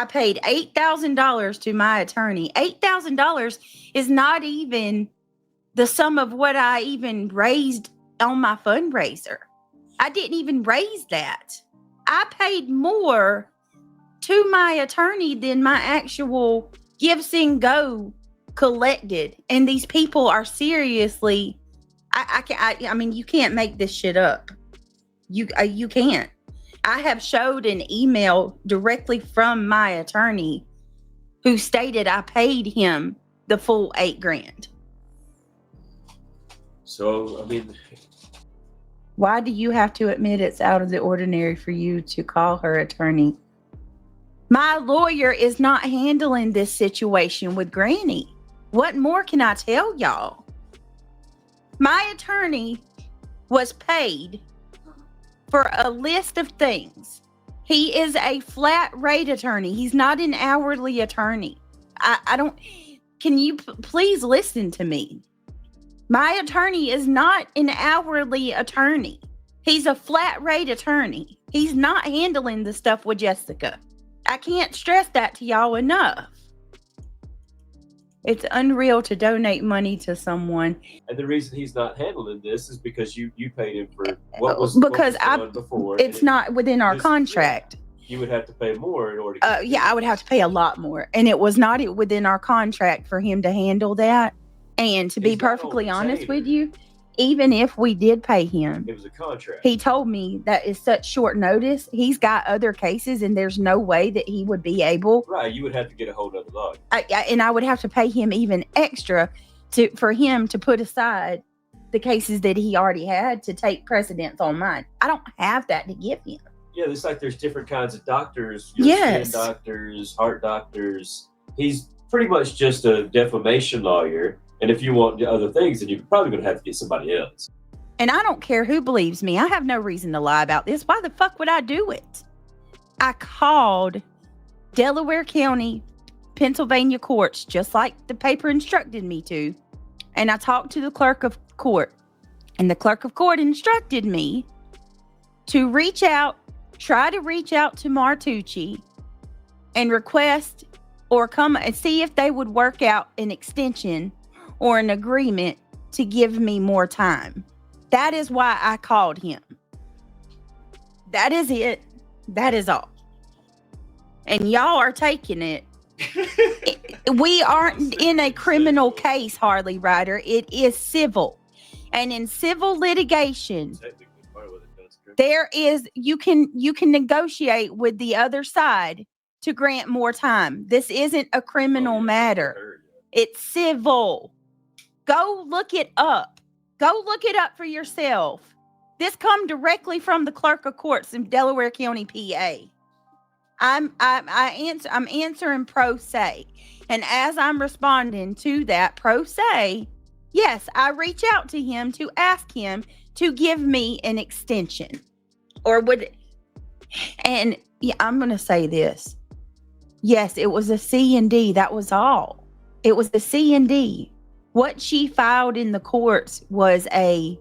I paid $8,000 to my attorney. $8,000 is not even the sum of what I even raised on my fundraiser. I didn't even raise that. I paid more to my attorney than my actual Give, Sing, Go collected. And these people are seriously, I mean, you can't make this shit up. You can't. I have showed an email directly from my attorney who stated I paid him the full $8,000. So, I mean, why do you have to admit it's out of the ordinary for you to call her attorney? My lawyer is not handling this situation with Granny. What more can I tell y'all? My attorney was paid for a list of things. He is a flat rate attorney. He's not an hourly attorney. I don't, can you please listen to me? My attorney is not an hourly attorney. He's a flat rate attorney. He's not handling the stuff with Jessica. I can't stress that to y'all enough. It's unreal to donate money to someone. And the reason he's not handling this is because you paid him for what was done before. It's not within our contract. Yeah, you would have to pay more in order to yeah, I would have to pay a lot more. And it was not within our contract for him to handle that. And to be perfectly honest with you, even if we did pay him, it was a contract. He told me that is such short notice. He's got other cases and there's no way that he would be able. Right. You would have to get a hold of the lawyer. And I would have to pay him even extra for him to put aside the cases that he already had to take precedence on mine. I don't have that to give him. Yeah. It's like there's different kinds of doctors. Yes. Skin doctors, heart doctors. He's pretty much just a defamation lawyer. And if you want other things, then you're probably going to have to get somebody else. And I don't care who believes me. I have no reason to lie about this. Why the fuck would I do it? I called Delaware County, Pennsylvania courts, just like the paper instructed me to. And I talked to the clerk of court. And the clerk of court instructed me to try to reach out to Martucci and request or come and see if they would work out an extension or an agreement to give me more time. That is why I called him. That is it. That is all. And y'all are taking it. We aren't in a criminal case, Harley Ryder. It is civil. And in civil litigation, there is, you can negotiate with the other side to grant more time. This isn't a criminal matter. It's civil. Go look it up. Go look it up for yourself. This come directly from the clerk of courts in Delaware County, PA. I'm answering pro se. And as I'm responding to that pro se, yes, I reach out to him to ask him to give me an extension. And yeah, I'm going to say this. Yes, it was a C&D. That was all. It was the C&D. What she filed in the courts was a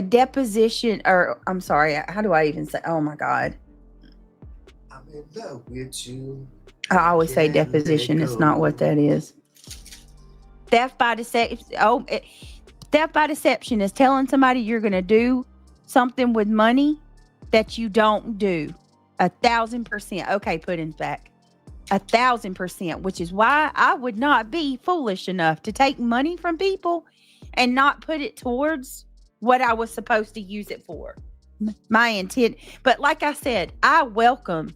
deposition, or I'm sorry, how do I even say? Oh my God. I'm in love with you. I always say deposition. It's not what that is. Theft by deception. Theft by deception is telling somebody you're going to do something with money that you don't do. 1,000%. Okay, Pudding's back. 1,000%, which is why I would not be foolish enough to take money from people and not put it towards what I was supposed to use it for. My intent. But like I said, I welcome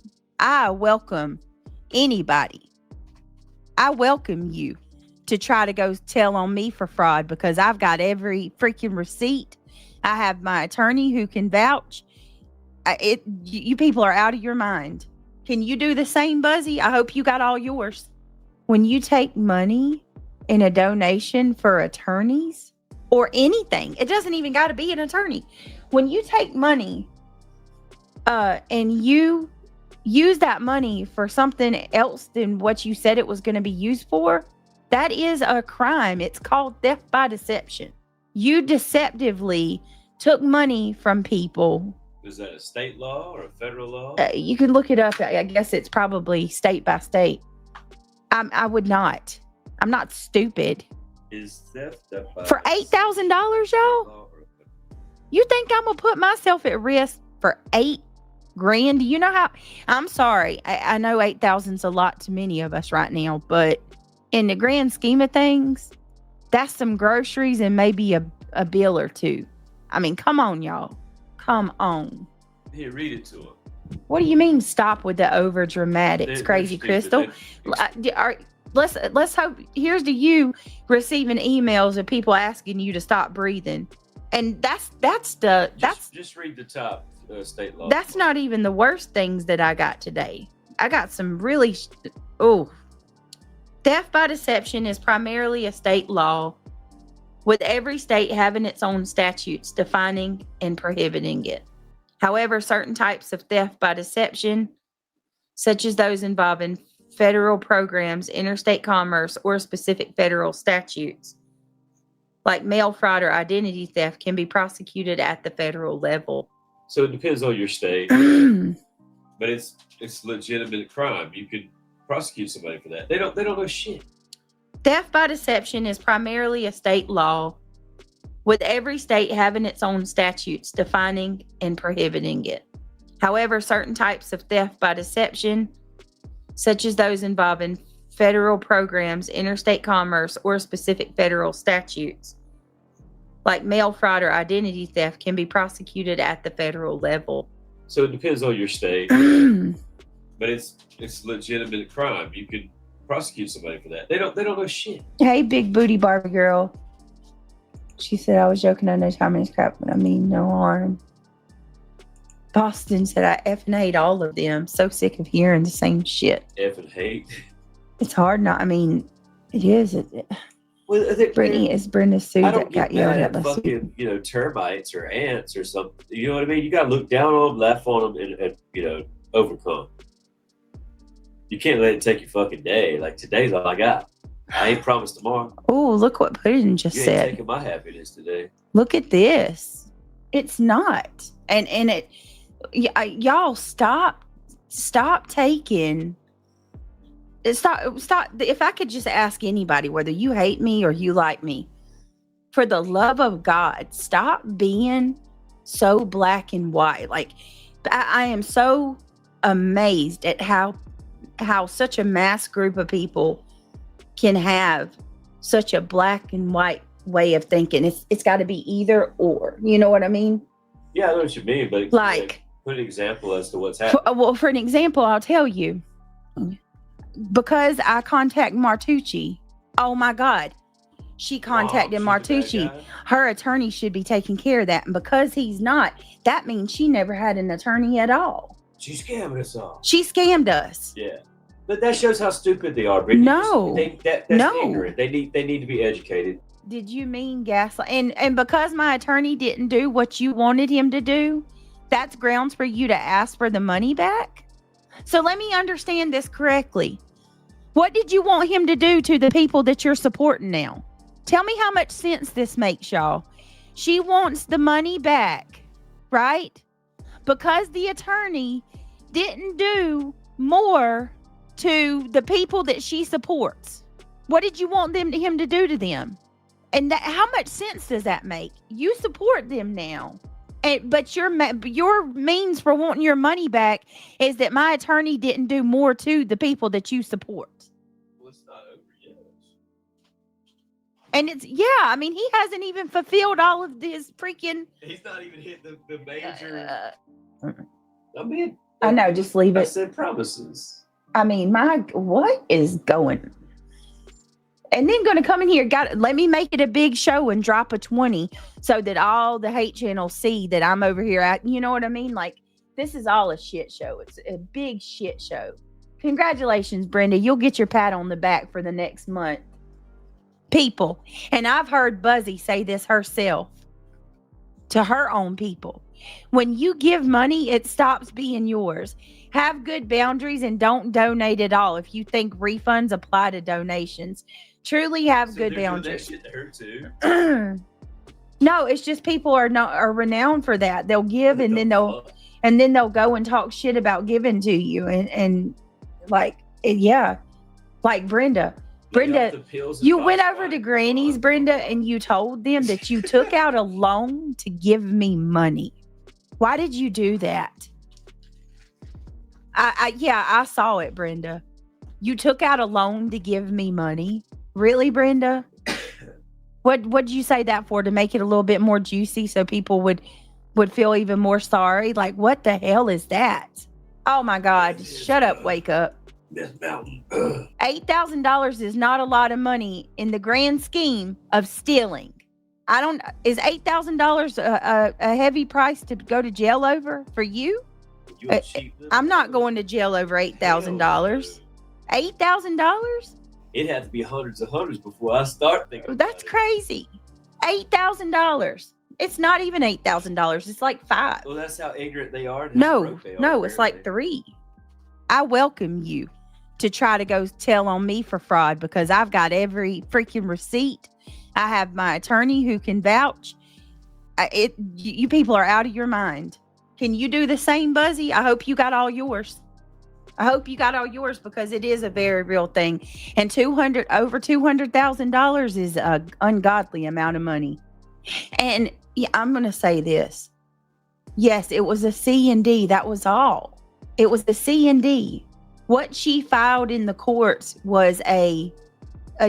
anybody. I welcome you to try to go tell on me for fraud, because I've got every freaking receipt. I have my attorney who can vouch. You people are out of your mind. Can you do the same, Buzzy? I hope you got all yours. When you take money in a donation for attorneys or anything, it doesn't even got to be an attorney. When you take money and you use that money for something else than what you said it was going to be used for, that is a crime. It's called theft by deception. You deceptively took money from people Is that a state law or a federal law? You can look it up. I guess it's probably state by state. I would not. I'm not stupid. Is theft for $8,000, y'all? You think I'm gonna put myself at risk for $8,000? Do you know how? I'm sorry. I know 8,000 is a lot to many of us right now, but in the grand scheme of things, that's some groceries and maybe a bill or two. I mean, come on, y'all. Come on. Here, read it to him. What do you mean? Stop with the over dramatics, crazy Crystal. Let's hope. Here's to you receiving emails of people asking you to stop breathing, and just read the top state law. That's not even the worst things that I got today. I got some really theft by deception is primarily a state law, with every state having its own statutes defining and prohibiting it. However, certain types of theft by deception, such as those involving federal programs, interstate commerce, or specific federal statutes, like mail fraud or identity theft, can be prosecuted at the federal level. So it depends on your state, but it's legitimate crime. You could prosecute somebody for that. They don't know shit. Theft by deception is primarily a state law, with every state having its own statutes defining and prohibiting it. However, certain types of theft by deception, such as those involving federal programs, interstate commerce, or specific federal statutes, like mail fraud or identity theft, can be prosecuted at the federal level. So it depends on your state, but it's legitimate crime. You could prosecute somebody for that. They don't know shit. Hey, big booty Barbie girl. She said I was joking on no time in this crap, but I mean no harm. Boston said I effing hate all of them. So sick of hearing the same shit. Effing hate. It's hard not. I mean, it is. Well, Brittney is Brenda Sue that got yelled at by fucking, termites or ants or something. You know what I mean? You got to look down on them, laugh on them, and overcome. You can't let it take your fucking day. Like, today's all I got. I ain't promised tomorrow. Oh, look what Puddin just you said. Ain't taking my happiness today. Look at this. It's not. And it, y'all stop taking. Stop. If I could just ask anybody, whether you hate me or you like me, for the love of God, stop being so black and white. Like, I am so amazed at how such a mass group of people can have such a black and white way of thinking. It's got to be either or. You know what I mean? Yeah, I know what you mean, but like, put an example as to what's happening. Well, for an example, I'll tell you. Because I contact Martucci. Oh my God. She contacted Martucci. Her attorney should be taking care of that. And because he's not, that means she never had an attorney at all. She scammed us all. She scammed us. Yeah. But that shows how stupid they are, Brittney. No. That's ignorant. They need to be educated. Did you mean gaslight? And because my attorney didn't do what you wanted him to do, that's grounds for you to ask for the money back? So let me understand this correctly. What did you want him to do to the people that you're supporting now? Tell me how much sense this makes, y'all. She wants the money back, right? Because the attorney didn't do more to the people that she supports. What did you want him to do to them? And how much sense does that make? You support them now. But your means for wanting your money back is that my attorney didn't do more to the people that you support. Well, it's not over yet. And I mean, he hasn't even fulfilled all of his freaking... He's not even hit the major... I know, just leave it. I said promises. I mean, what is going... And then going to come in here, let me make it a big show and drop a 20 so that all the hate channels see that I'm over here at, you know what I mean? Like, this is all a shit show. It's a big shit show. Congratulations, Brenda. You'll get your pat on the back for the next month. People. And I've heard Buzzy say this herself to her own people. When you give money, it stops being yours. Have good boundaries and don't donate at all if you think refunds apply to donations. Truly have good boundaries. Doing that shit to her too. No, it's just people are renowned for that. They'll give and then they'll go and talk shit about giving to you and like yeah, like Brenda, you went over to Granny's, Brenda, and you told them that you took out a loan to give me money. Why did you do that? I saw it, Brenda. You took out a loan to give me money. Really, Brenda? What'd you say that for? To make it a little bit more juicy so people would feel even more sorry? Like, what the hell is that? Oh my God. Shut up, wake up. $8,000 is not a lot of money in the grand scheme of stealing. Is $8,000 a heavy price to go to jail over for you? I'm not going to jail over $8,000. $8,000? It'd have to be hundreds of hundreds before I start thinking. That's crazy. $8,000. It's not even $8,000. It's like $5,000. Well, that's how ignorant they are. No, it's like $3,000. I welcome you to try to go tell on me for fraud because I've got every freaking receipt. I have my attorney who can vouch. You people are out of your mind. Can you do the same, Buzzy? I hope you got all yours. Because it is a very real thing. And over $200,000 is an ungodly amount of money. And yeah, I'm going to say this. Yes, it was a C&D. That was all. It was the C&D. What she filed in the courts was a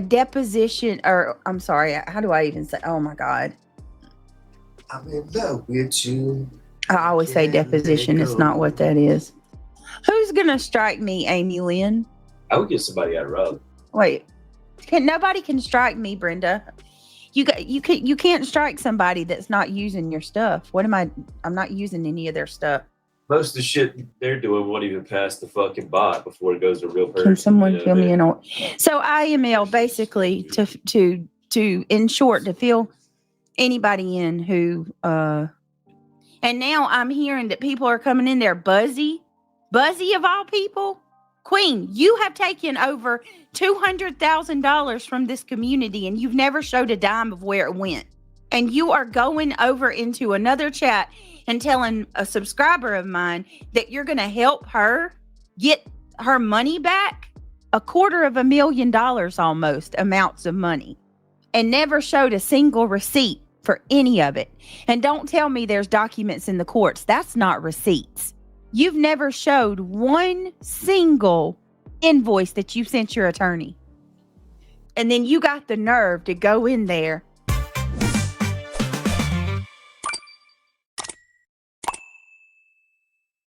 deposition, or I'm sorry, how do I even say? Oh my God. I'm in love with you. I always say deposition. It's not what that is. Who's gonna strike me, Amy Lynn? I would get somebody out of Raleigh. Wait, nobody can strike me, Brenda. You can't strike somebody that's not using your stuff. I'm not using any of their stuff. Most of the shit they're doing won't even pass the fucking bot before it goes to real person. Can someone fill me in on? So IML basically to in short to fill anybody in who and now I'm hearing that people are coming in there. Buzzy of all people, Queen, you have taken over $200,000 from this community and you've never showed a dime of where it went. And you are going over into another chat and telling a subscriber of mine that you're going to help her get her money back. $250,000 almost amounts of money, and never showed a single receipt for any of it. And don't tell me there's documents in the courts. That's not receipts. You've never showed one single invoice that you sent your attorney. And then you got the nerve to go in there